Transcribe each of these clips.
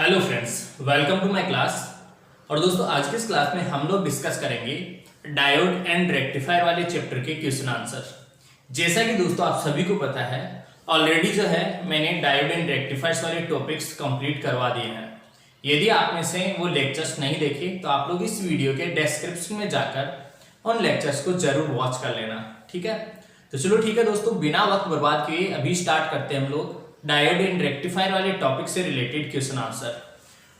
Hello friends, welcome to my class. और दोस्तों आज की इस क्लास में हम लोग डिस्कस करेंगे डायोड एंड रेक्टिफायर वाले चैप्टर के क्वेश्चन आंसर। जैसा कि दोस्तों आप सभी को पता है, ऑलरेडी जो है मैंने डायोड एंड रेक्टिफायर्स वाले टॉपिक्स कंप्लीट करवा दिए हैं। यदि आप में से वो लेक्चर्स नहीं देखे तो आप लोग इस वीडियो के डिस्क्रिप्शन में जाकर उन लेक्चर्स को जरूर वॉच कर लेना, ठीक है। तो चलो ठीक है दोस्तों, बिना वक्त बर्बाद किए अभी स्टार्ट करते हैं हम लोग डायोड एंड रेक्टिफायर वाले टॉपिक से रिलेटेड क्वेश्चन आंसर।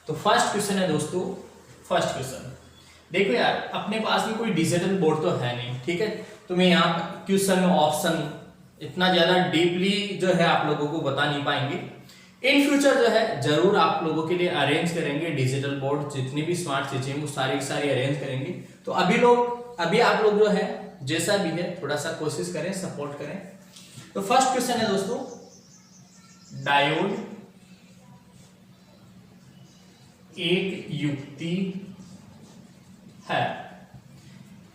तो फर्स्ट क्वेश्चन है दोस्तों, फर्स्ट क्वेश्चन देखो यार, अपने पास में कोई डिजिटल बोर्ड तो है नहीं, ठीक है। तो मैं यहाँ क्वेश्चन में ऑप्शन इतना ज्यादा डीपली जो है आप लोगों को बता नहीं पाएंगे। इन फ्यूचर जो है जरूर आप लोगों के लिए अरेंज करेंगे डिजिटल बोर्ड, जितनी भी स्मार्ट चीजें वो सारी सारी अरेंज करेंगे। तो अभी आप लोग जो है जैसा भी है थोड़ा सा कोशिश करें, सपोर्ट करें। तो फर्स्ट क्वेश्चन है दोस्तों, डायोड एक युक्ति है।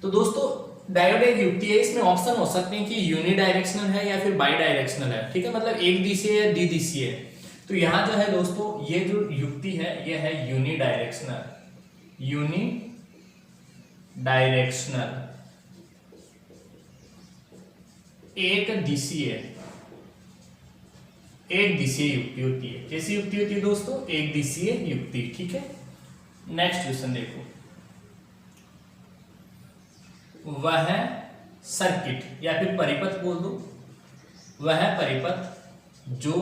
तो दोस्तों डायोड एक युक्ति है, इसमें ऑप्शन हो सकते हैं कि यूनिडायरेक्शनल है या फिर बाई डायरेक्शनल है, ठीक है, मतलब एक दिशीय या द्विदिशीय है। तो यहां जो है दोस्तों ये जो युक्ति है ये है यूनिडायरेक्शनल, यूनिडायरेक्शनल एक दिशीय युक्ति होती है। कैसी युक्ति होती है दोस्तों? एक दिशीय युक्ति, ठीक है। नेक्स्ट क्वेश्चन देखो, वह सर्किट या फिर परिपथ बोल दो, वह परिपथ जो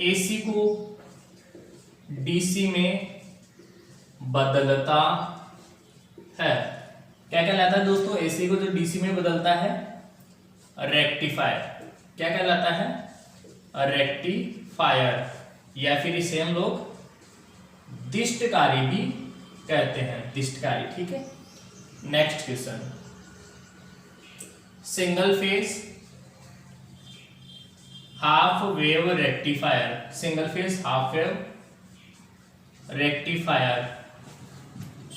एसी को डीसी में बदलता है, क्या कहलाता है दोस्तों? एसी को जो डीसी में बदलता है रेक्टिफायर, क्या कहलाता है? रेक्टिफायर, या फिर इसे हम लोग दिष्टकारी भी कहते हैं, दिष्टकारी, ठीक है। Next question, single phase half wave rectifier, single phase half wave rectifier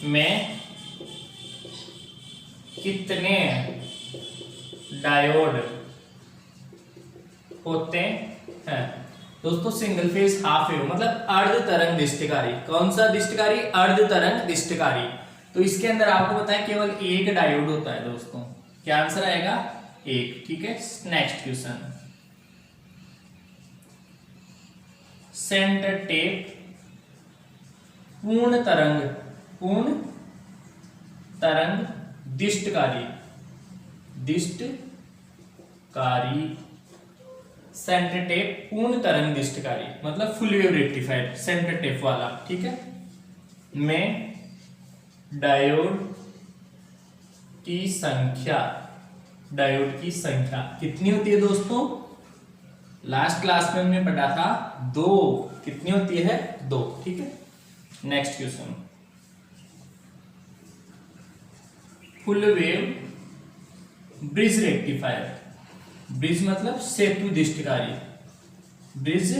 में कितने डायोड होते हैं दोस्तों? सिंगल फेज हाफ वेव मतलब अर्ध तरंग दिष्टकारी। कौन सा दिष्टकारी? अर्ध तरंग दिष्टकारी। तो इसके अंदर आपको पता है केवल एक डायोड होता है दोस्तों। क्या आंसर आएगा? एक, ठीक है। नेक्स्ट क्वेश्चन, सेंटर टेप पूर्ण तरंग दिष्टकारी सेंटर टेप पूर्ण तरंग दिष्टकारी मतलब full wave rectifier centre tap वाला, ठीक है, में डायोड की संख्या कितनी होती है दोस्तों? लास्ट क्लास में हमने पढ़ा था 2। कितनी होती है? 2, ठीक है। Next question, full wave bridge rectifier, bridge मतलब सेतु दिष्टकारी, ब्रिज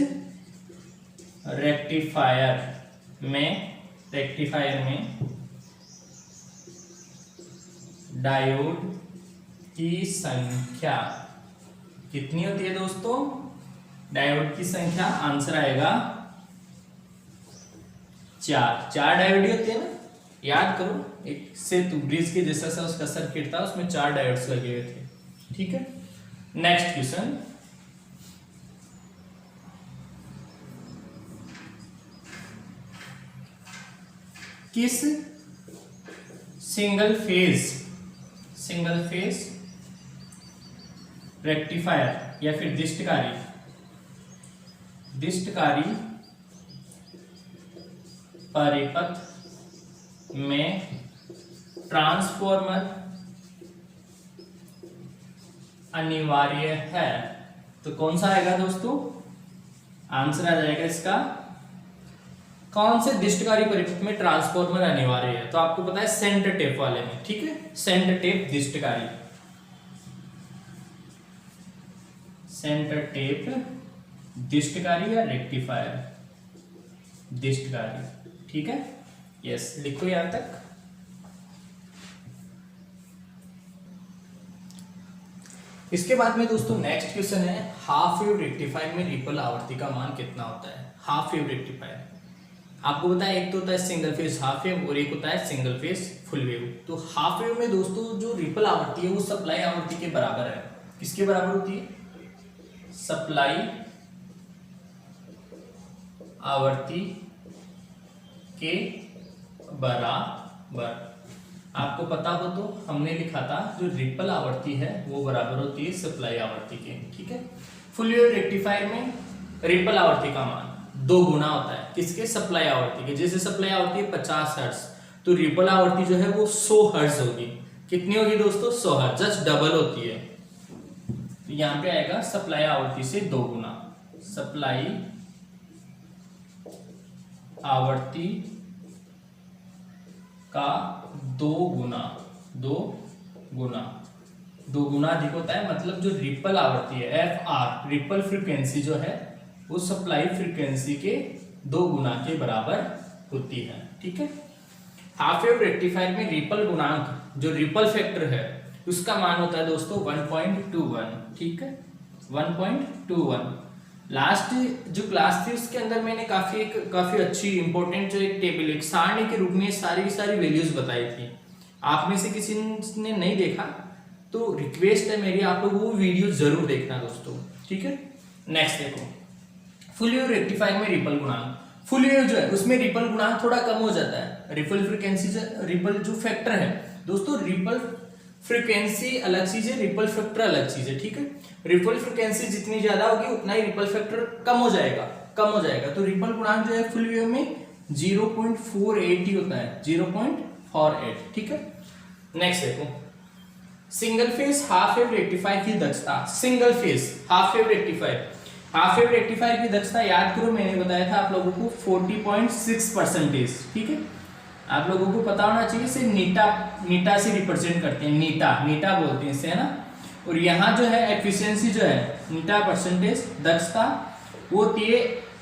रेक्टिफायर में डायोड की संख्या कितनी होती है दोस्तों? डायोड की संख्या आंसर आएगा 4 डायोड ही होते हैं ना, याद करो। एक सेतु ब्रिज के जैसा सा उसका सर्किट था, उसमें 4 डायोड्स लगे हुए थे, ठीक है। नेक्स्ट क्वेश्चन, किस सिंगल फेज रेक्टिफायर या फिर दिष्टकारी परिपथ में ट्रांसफॉर्मर अनिवार्य है? तो कौन सा आएगा दोस्तों? आंसर आ जाएगा इसका, कौन से दिष्टकारी परिपथ में ट्रांसफॉर्मर अनिवार्य है? तो आपको पता है सेंटर टेप वाले में, ठीक है, सेंटर टेप दिष्टकारी या रेक्टिफायर दिष्टकारी, ठीक है। यस, लिखो यहां तक। इसके बाद में दोस्तों नेक्स्ट क्वेश्चन है, हाफ वेव रेक्टिफायर में रिपल आवृत्ति का मान कितना होता है। हाफ वेव रेक्टिफायर आपको पता है, एक तो होता है सिंगल फेज हाफ वेव और एक होता है सिंगल फेज फुल वेव। तो हाफ वेव में दोस्तों जो रिपल आवृत्ति है वो सप्लाई आवृत्ति के बराबर है। किसके बराबर होती है? सप्लाई आवृत्ति के बराबर। आपको पता हो तो हमने लिखा था जो रिपल आवृत्ति है वो बराबर होती है सप्लाई आवृत्ति के, ठीक है। फुल वेव रेक्टिफायर में रिपल आवृत्ति का मान 2 गुना होता है, किसके? सप्लाई आवृत्ति के। जैसे सप्लाई आवृत्ति है 50 हर्ट्ज, तो रिपल आवृत्ति जो है वो 100 हर्ट्ज होगी। कितनी होगी दोस्तों? 100 हर्ट्ज, जस्ट डबल होती है। तो यहां पे आएगा सप्लाई आवृत्ति से 2 गुना, सप्लाई आवृत्ति का 2 गुना अधिक होता है। मतलब जो रिपल आवृत्ति है FR, रिपल फ्रीक्वेंसी जो है वो सप्लाई फ्रीक्वेंसी के 2 गुना के बराबर होती है, ठीक है। हाफ वेव रेक्टिफायर में रिपल गुणांक, जो रिपल फैक्टर है, उसका मान होता है दोस्तों 1.21, ठीक है, 1.21। लास्ट जो क्लास थी उसके अंदर मैंने काफी अच्छी इंपॉर्टेंट जो एक टेबल, एक सारणी के रूप में सारी वैल्यूज बताई थी। आप में से किसी ने नहीं देखा तो रिक्वेस्ट है मेरी, आप लोग वो वीडियो जरूर देखना दोस्तों, ठीक है। नेक्स्ट देखो, फुल वेव रेक्टिफायर में रिपल गुणांक। फुल वेव जो है उसमें रिपल गुणांक थोड़ा कम हो जाता है। रिपल फ्रीक्वेंसी से रिपल जो फैक्टर है दोस्तों, रिपल फ्रीक्वेंसी अलग चीज है, रिपल फैक्टर अलग चीज है, ठीक है। रिपल फ्रीक्वेंसी जितनी ज्यादा होगी उतना ही रिपल फैक्टर कम हो जाएगा। तो रिपल गुणांक जो है फुल वेव में 0.48 ही होता है, 0.48, ठीक है। नेक्स्ट देखो, single phase half wave rectifier की दक्षता। Single phase half wave rectifier की दक्षता याद करो, मैंने बताया था आप लोगों को 40.6%, ठीक है। आप लोगों को पता होना चाहिए, इसे नीटा से रिप्रेजेंट करते हैं, नीटा बोलते हैं इसे, है ना। और यहाँ जो है एफिशिएंसी जो है नीटा परसेंटेज, दक्षता वो होती है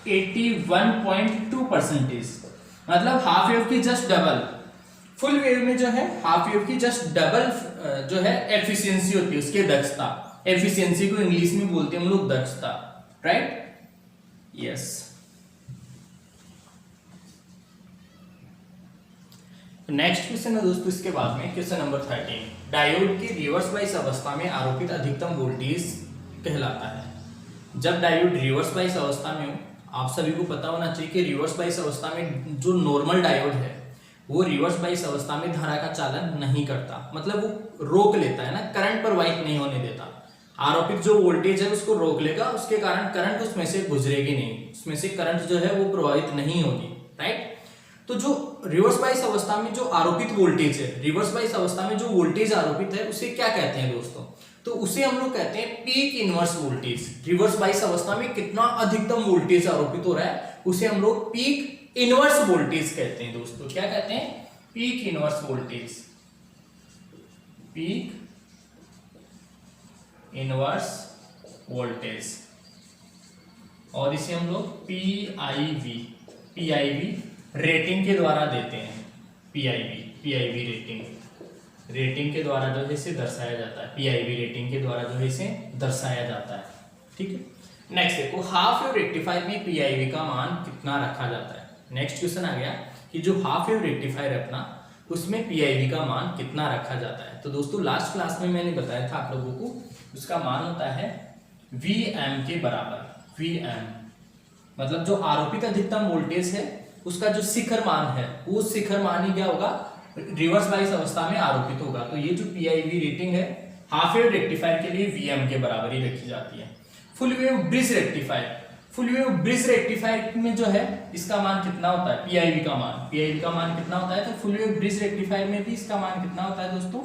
81.2%। मतलब हाफ वेव की जस्ट डबल। फुल वेव में जो है हाफ वेव की जस्ट डबल जो है एफिशिएंसी होती है, उसकी दक्षता। एफिशिएंसी को इंग्लिश में बोलते हैं हम लोग दक्षता, राइट, यस। नेक्स्ट क्वेश्चन है दोस्तों इसके बाद में, क्वेश्चन नंबर 13। डायोड की रिवर्स बाइस अवस्था में आरोपित अधिकतम वोल्टेज कहलाता है। जब डायोड रिवर्स बाइस अवस्था में हो, आप सभी को पता होना चाहिए कि रिवर्स बाइस अवस्था में जो नॉर्मल डायोड है वो रिवर्स बाइस अवस्था में धारा का चालन नहीं करता। मतलब वो रोक लेता है ना, करंट प्रवाहित नहीं होने देता। आरोपित जो वोल्टेज है उसको रोक लेगा, उसके कारण करंट उसमें से गुजरेगी नहीं, उसमें से करंट जो है वो प्रवाहित नहीं होगी, राइट। तो जो रिवर्स बाइस अवस्था में जो आरोपित वोल्टेज है, रिवर्स बाइस अवस्था में जो वोल्टेज आरोपित है उसे क्या कहते हैं दोस्तों? तो उसे हम लोग कहते हैं peak inverse voltage. Reverse bias अवस्था में कितना अधिकतम वोल्टेज आरोपित हो रहा है उसे हम लोग पीक इनवर्स वोल्टेज कहते हैं दोस्तों। क्या कहते हैं? Peak inverse voltage, peak inverse voltage. और इसे हम लोग पीआईवी रेटिंग के द्वारा देते हैं। पीआईवी रेटिंग के द्वारा जो है इसे दर्शाया जाता है। पीआईवी रेटिंग के द्वारा जो है इसे दर्शाया जाता है, ठीक है। नेक्स्ट देखो, हाफ वेव रेक्टिफायर में पीआईवी का मान कितना रखा जाता है। नेक्स्ट क्वेश्चन आ गया कि जो हाफ वेव रेक्टिफायर है अपना, उसमें पीआईवी का मान कितना रखा जाता है। तो दोस्तों लास्ट क्लास में मैंने बताया था आप लोगों को, उसका मान होता है Vm के बराबर। Vm मतलब जो आरोपित अधिकतम वोल्टेज है उसका जो शिखर मान है वो शिखर मान ही क्या होगा, रिवर्स बाइस अवस्था में आरोपित होगा। तो ये जो पीआईवी रेटिंग है हाफ वेव रेक्टिफायर के लिए Vm के बराबर ही रखी जाती है। फुल वेव ब्रिज रेक्टिफायर में जो है इसका मान कितना होता है, पीआईवी का मान कितना होता है। तो फुल वेव ब्रिज रेक्टिफायर में भी इसका मान कितना होता है दोस्तों,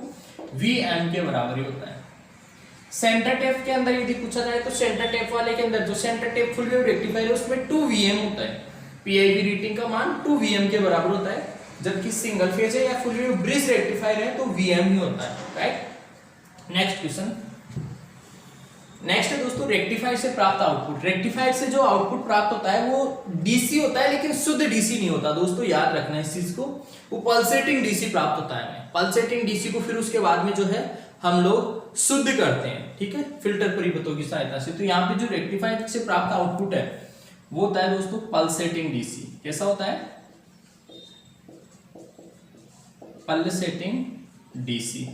Vm के बराबर ही होता है। सेंटर टेप के अंदर यदि पूछा जाए तो सेंटर टेप वाले के अंदर जो centre tap full wave rectifier है उसमें 2 Vm होता है। पीआईवी रेटिंग का मान 2 Vm के बराबर होता है, जबकि सिंगल फेज है या फुल वेव ब्रिज रेक्टिफायर है तो Vm ही होता है, राइट। नेक्स्ट क्वेश्चन, नेक्स्ट है दोस्तों रेक्टिफायर से प्राप्त आउटपुट। रेक्टिफायर से जो आउटपुट प्राप्त होता है वो डीसी होता है, लेकिन शुद्ध डीसी नहीं होता दोस्तों, याद रखना इस चीज को। वो पल्सेटिंग डीसी प्राप्त होता है। पल्सेटिंग डीसी को फिर उसके बाद में जो है हम लोग शुद्ध करते हैं। ठीक है, फिल्टर परिपथों की सहायता से। तो यहाँ पे जो रेक्टिफायर से प्राप्त आउटपुट है वो होता है दोस्तों पल्सेटिंग डीसी। कैसा होता है? Pulsating DC.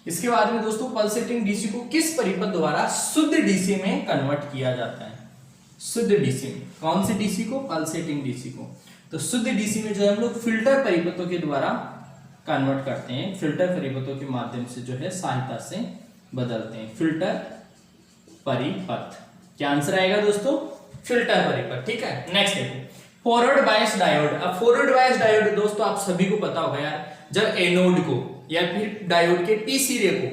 इसके बाद में दोस्तों पल्सेटिंग डीसी को किस परिपथ द्वारा शुद्ध डीसी में कन्वर्ट किया जाता है? शुद्ध डीसी में। कौन सी डीसी को? पल्सेटिंग डीसी को। तो शुद्ध डीसी में जो है हम लोग फिल्टर परिपथों के द्वारा कन्वर्ट करते हैं, फिल्टर परिपथों के माध्यम से जो है सहायता से बदलते हैं। फिल्टर परिपथ। क्या आंसर आएगा दोस्तों? फिल्टर परिपथ। ठीक है, नेक्स्ट देखो फॉरवर्ड बायस डायोड। अब फॉरवर्ड बायस डायोड दोस्तों आप सभी को पता होगा यार, जब एनोड को या फिर डायोड के पी सिरे को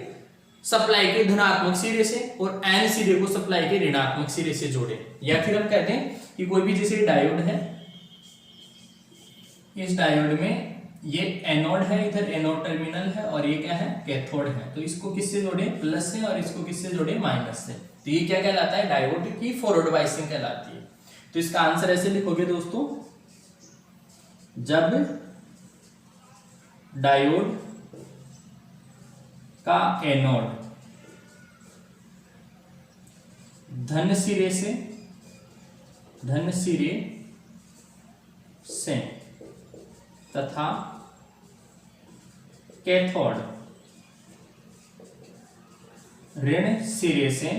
सप्लाई के धनात्मक सिरे से और एन सिरे को सप्लाई के ऋणात्मक सिरे से जोड़े, या फिर हम कहते हैं कि कोई भी जैसे डायोड है, इस डायोड में ये एनोड है, इधर एनोड टर्मिनल है और ये क्या है? कैथोड है। तो इसको किससे जोड़े? प्लस से, और इसको किससे जोड़े? माइनस से। तो ये क्या कहलाता है? डायोड की फॉरवर्ड बायसिंग कहलाती है। तो इसका आंसर ऐसे लिखोगे दोस्तों, जब डायोड का एनोड धन सिरे से तथा कैथोड ऋण सिरे से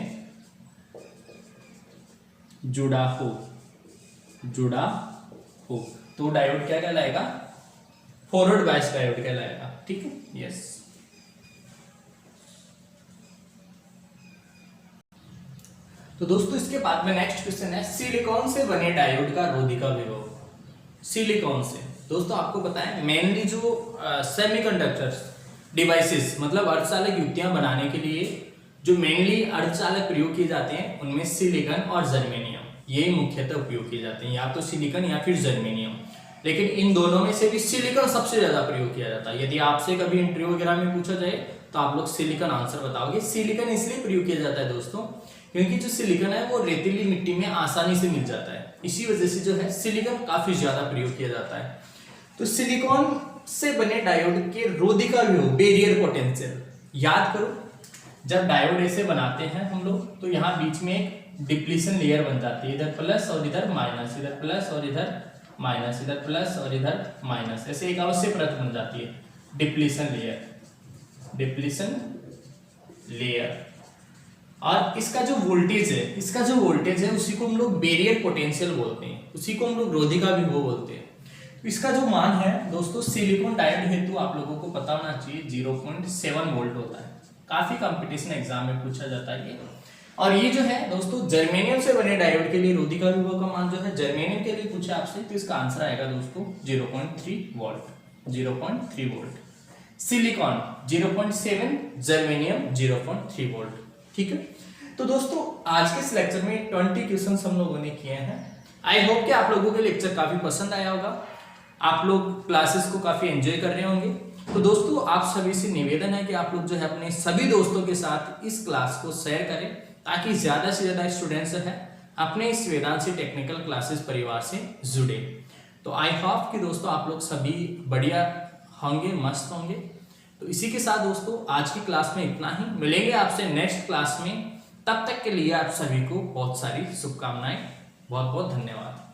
जुड़ा हो तो डायोड क्या कहलाएगा? फॉरवर्ड बायस डायोड कहलाएगा। ठीक है, यस। तो दोस्तों इसके बाद में नेक्स्ट क्वेश्चन है, सिलिकॉन से बने डायोड का रोधिका विभव। सिलिकॉन से दोस्तों आपको पता है मेनली जो सेमीकंडक्टर्स डिवाइसेस मतलब अर्धचालक युक्तियां बनाने के लिए जो मेनली अर्धचालक प्रयोग किए जाते हैं उनमें सिलिकॉन और जर्मेनियम यही मुख्यतः उपयोग किए जाते हैं, या तो सिलिकॉन या फिर जर्मेनियम। लेकिन इन दोनों में से भी सिलिकॉन सबसे ज्यादा प्रयोग किया जाता है। यदि आपसे कभी इंटरव्यू वगैरह में पूछा जाए तो आप लोग सिलिकॉन आंसर बताओगे। सिलिकॉन इसलिए प्रयोग किया जाता है दोस्तों क्योंकि जो सिलिकॉन है वो रेतीली मिट्टी में आसानी से मिल जाता है, इसी वजह से जो है सिलिकॉन काफी ज्यादा प्रयोग किया जाता है। तो सिलिकॉन से बने डायोड के रोधिका विभव बेरियर पोटेंशियल याद करो, जब डायोड ऐसे बनाते हैं हम लोग तो यहाँ बीच में एक डिप्लीशन लेयर बन जाती है, इधर प्लस और इधर माइनस, इधर प्लस और इधर माइनस, इधर प्लस और इधर माइनस, ऐसे एक अवश्य परत बन जाती है डिप्लीशन लेयर। और इसका जो वोल्टेज है उसी को हम लोग बेरियर पोटेंशियल बोलते हैं, उसी को हम लोग रोधिका विभव बोलते हैं। तो इसका जो मान है दोस्तों सिलिकॉन डायोड हेतु आप लोगों को पता होना चाहिए 0.7 वोल्ट होता है, काफी कंपटीशन एग्जाम में पूछा जाता है ये। और ये जो है दोस्तों जर्मेनियम से बने डायोड के लिए रोधिका विभव का मान जो है जर्मेनियम के लिए पूछा आपसे, तो इसका आंसर आएगा दोस्तों 0.3 वोल्ट। Silicon 0.7, germanium 0.3 volt. ठीक है, तो दोस्तों आज के इस लेक्चर में 20 क्वेश्चंस हम लोगों ने किए हैं। आई होप कि आप लोगों को लेक्चर काफी पसंद आया होगा, आप लोग क्लासेस को काफी एंजॉय कर रहे होंगे। तो दोस्तों आप सभी से निवेदन है कि आप लोग जो है अपने सभी दोस्तों के साथ इस क्लास को शेयर करें ताकि ज्यादा से ज्यादा स्टूडेंट्स है अपने इस वेदांशी टेक्निकल क्लासेस परिवार से जुड़े। तो आई होप कि दोस्तों आप लोग सभी बढ़िया होंगे, मस्त होंगे। तो इसी के साथ दोस्तों आज की क्लास में इतना ही, मिलेंगे आपसे नेक्स्ट क्लास में। तब तक के लिए आप सभी को बहुत सारी शुभकामनाएं, बहुत बहुत धन्यवाद।